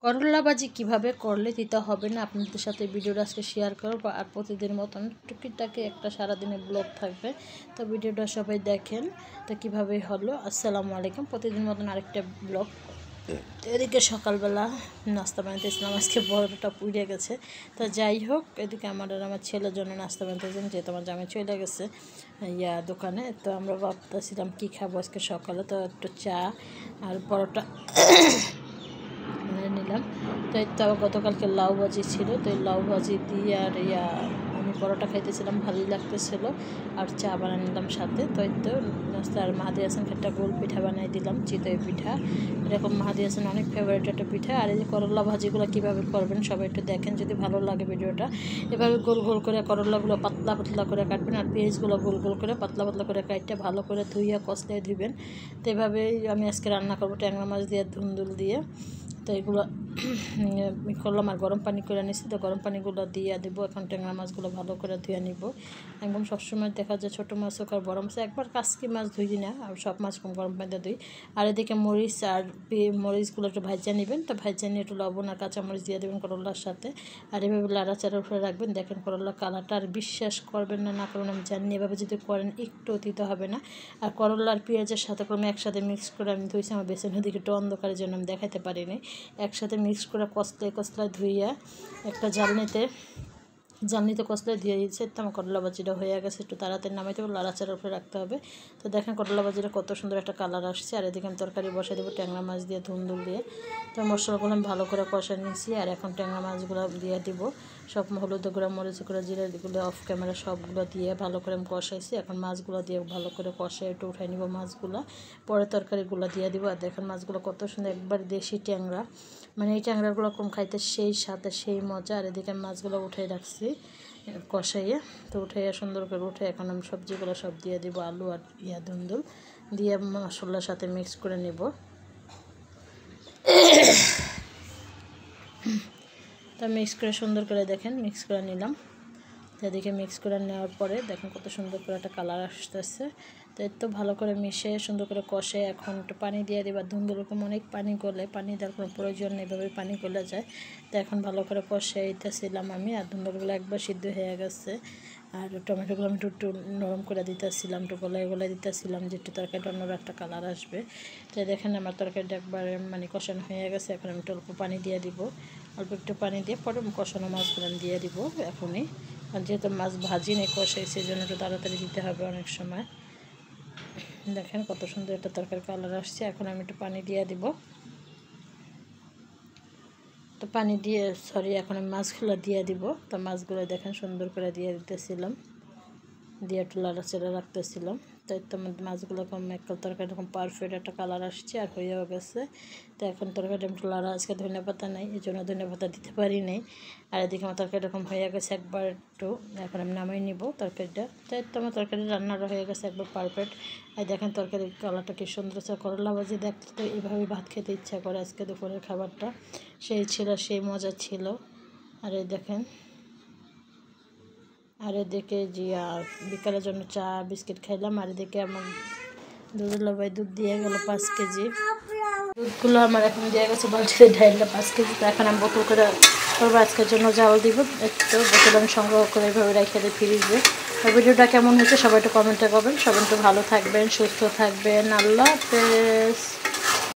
করলা ভাজি কীভাবে করলে তিতা হবে না আপনাদের সাথে ভিডিওটা আজকে শেয়ার করবো। আর প্রতিদিন মতন টুকিটাকি একটা সারাদিনের ব্লগ থাকবে, তো ভিডিওটা সবাই দেখেন। তো কীভাবে হলো, আসসালামু আলাইকুম। প্রতিদিন মতন আরেকটা ব্লগ। এদিকে সকালবেলা নাস্তা বানাইতেছিলাম, আজকে বড়টা পুড়ে গেছে। তো যাই হোক, এদিকে আমার ছেলের জন্য নাস্তা বানাইতেছিলাম, যেহেতু আমার জামাই চলে গেছে দোকানে। তো আমরা ভাবতেছিলাম কী খাবো আজকে সকালে, তো একটু চা আর পরোটা নিলাম। তো এই তো গতকালকে লাউ ভাজি ছিল, তো এই লাউ ভাজি দিয়ে আর আমি পরোটা খাইতেছিলাম, ভালোই লাগতেছিল। আর চা বানিয়ে নিলাম সাথে। তো এই তো আর মাহাদি হাসান একটা গোল পিঠা বানিয়ে দিলাম, চিতই পিঠা। এরকম মাহাদি হাসান অনেক ফেভারিট একটা পিঠা। আর এই যে করলা ভাজিগুলো কীভাবে করবেন সবাই একটু দেখেন, যদি ভালো লাগে ভিডিওটা। এভাবে গোল গোল করে করলাগুলো পাতলা পাতলা করে কাটবেন, আর পেঁয়াজগুলো গোল গোল করে পাতলা পাতলা করে কাটতে ভালো করে ধুইয়া কষলে ধুবেন। তো এভাবেই আমি আজকে রান্না করবো, ট্যাংরা মাছ দিয়ে ধুন্দুল দিয়ে। তো এগুলো করলাম আর গরম পানি করে নিচ্ছি, তো গরম পানিগুলো দিয়ে দেবো। এখন ট্যাংরা মাছগুলো ভালো করে ধুয়ে নিব। একদম সবসময় দেখা যায় ছোটো মাছ হোক আর বড় মাছ, একবার কাসকি মাছ ধুই দিই না, আর সব মাছ গরম পানিতে ধুই। আর এদিকে মরিচ আর মরিচগুলো একটু ভাজা নেবেন, তো ভাজা নিয়ে একটু লবণ আর কাঁচামরিচ দিয়ে দেবেন করলার সাথে। আর এভাবে লাড়াচাড়া উপরে রাখবেন। দেখেন করলার কালারটা, আর বিশ্বাস করবেন না করবেন আমি জানি, এভাবে যদি করেন একটু অতীত হবে না। আর করলা আর পেঁয়াজের সাথে করে একসাথে মিক্স করে আমি ধুইছি, আমার বেসনের দিকে একটু অন্ধকারের জন্য আমি দেখাতে পারিনি। একসাথে মিক্স করে কষলে ধুইয়া একটা জালনিতে কষলে দিয়ে দিয়েছে। তো আমার করলা ভাজিটা হয়ে গেছে, একটু তাড়াতাড়ি নামাইতে হবে, লাড়াচাড়ার উপরে রাখতে হবে। তো দেখেন করলা ভাজিটা কত সুন্দর একটা কালার আসছে। আর এদিকে আমি তরকারি বসাই দেবো ট্যাংরা মাছ দিয়ে ধুন্দুল দিয়ে। তো মশলাগুলো আমি ভালো করে কষা নিয়েছি, আর এখন ট্যাংরা মাছগুলো দিয়ে দিব। সব হলুদ গুঁড়া, মরিচ গুঁড়া, জিরা এগুলো অফ ক্যামেরা সবগুলো দিয়ে ভালো করে আমি কষাইছি। এখন মাছগুলো দিয়ে ভালো করে কষাই একটু উঠাই নিব মাছগুলো, পরে তরকারিগুলো দিয়ে দিব। আর দেখেন মাছগুলো কত সুন্দর, একবার দেশি ট্যাংরা, মানে এই ট্যাংরাগুলো কম খাইতে সেই সাথে সেই মজা। আর এদিকে মাছগুলো উঠাই রাখছি কষাইয়ে, তো উঠাইয়া সুন্দর করে উঠে এখন আমি সবজিগুলো সব দিয়ে দিব, আলু আর ধুন্দুল দিয়ে মশলার সাথে মিক্স করে নেব। তা মিক্স করে সুন্দর করে দেখেন মিক্স করে নিলাম। তো এদিকে মিক্স করে নেওয়ার পরে দেখেন কত সুন্দর করে একটা কালার আসতেছে। তো একটু ভালো করে মিশিয়ে সুন্দর করে কষে এখন একটু পানি দিয়ে দিবা। ধুন্দুল এরকম অনেক পানি করলে পানি দেওয়ার কোনো প্রয়োজন নেই, এভাবে পানি করলে যায়। তো এখন ভালো করে কষে দিতেছিলাম আমি, আর ধুন্দুলগুলো একবার সিদ্ধ হয়ে গেছে। আর টমেটোগুলো আমি একটু নরম করে দিতেছিলাম, একটু গলায় দিতেছিলাম, যে একটু তরকারিটা অন্য একটা কালার আসবে। তো দেখেন আমার তরকারিটা একবারে মানে কষানো হয়ে গেছে। এখন আমি একটু অল্প পানি দিয়ে দিব, অল্প একটু পানি দিয়ে পরে কষানো মাছগুলো দিয়ে দিব এখনই। আর যেহেতু মাছ ভাজি নেই কষাই, সেই জন্য একটু তাড়াতাড়ি দিতে হবে অনেক সময়। দেখেন কত সুন্দর একটা তরকারি কালার আসছে। এখন আমি একটু পানি দিয়ে দিব। তো পানি দিয়ে এখন আমি মাছগুলো দিয়ে দিব। তো মাছগুলো দেখেন সুন্দর করে দিয়ে দিতেছিলাম, দিয়ে একটু লাড়াচাড়া রাখতেছিলাম। তো এই তো মাছগুলো একটা তরকারি এরকম পারফেক্ট একটা কালার আসছে আর হয়েও গেছে। তো এখন তরকারিটা একটু লাড়া, আজকে ধনিয়া পাতা নেই, এই জন্য ধনিয়া পাতা দিতে পারি নাই। আর এদিকে আমার তরকারি এরকম হয়ে গেছে একবার একটু, এখন আমি নামাই নিব তরকারিটা। তো এই তো আমার তরকারি রান্নাটা হয়ে গেছে একবার পারফেক্ট। আর দেখেন তরকারির কালারটা কি সুন্দর আছে। করলা ভাজি দেখতে তো এইভাবে ভাত খেতে ইচ্ছা করে। আজকে দুপুরের খাবারটা সেই ছিল, সেই মজা ছিল। আর এই দেখেন, আর এদিকে বিকালের জন্য চা বিস্কিট খাইলাম। আর এদিকে আমার দুধওয়ালা ভাই দুধ দিয়ে গেল 5 কেজি। দুধগুলো আমার এখন দিয়ে গেছে বালতিতে ঢাইলা 5 কেজি। তো এখন আমি বোতল করে করবো আজকের জন্য জাল দিব। একটু বোতল আমি সংগ্রহ করে এইভাবে রেখে দিই ফ্রিজে। আর ভিডিওটা কেমন হয়েছে সবাই একটু কমেন্টে করবেন। সবাই একটু ভালো থাকবেন, সুস্থ থাকবেন। আল্লাহ হাফেজ।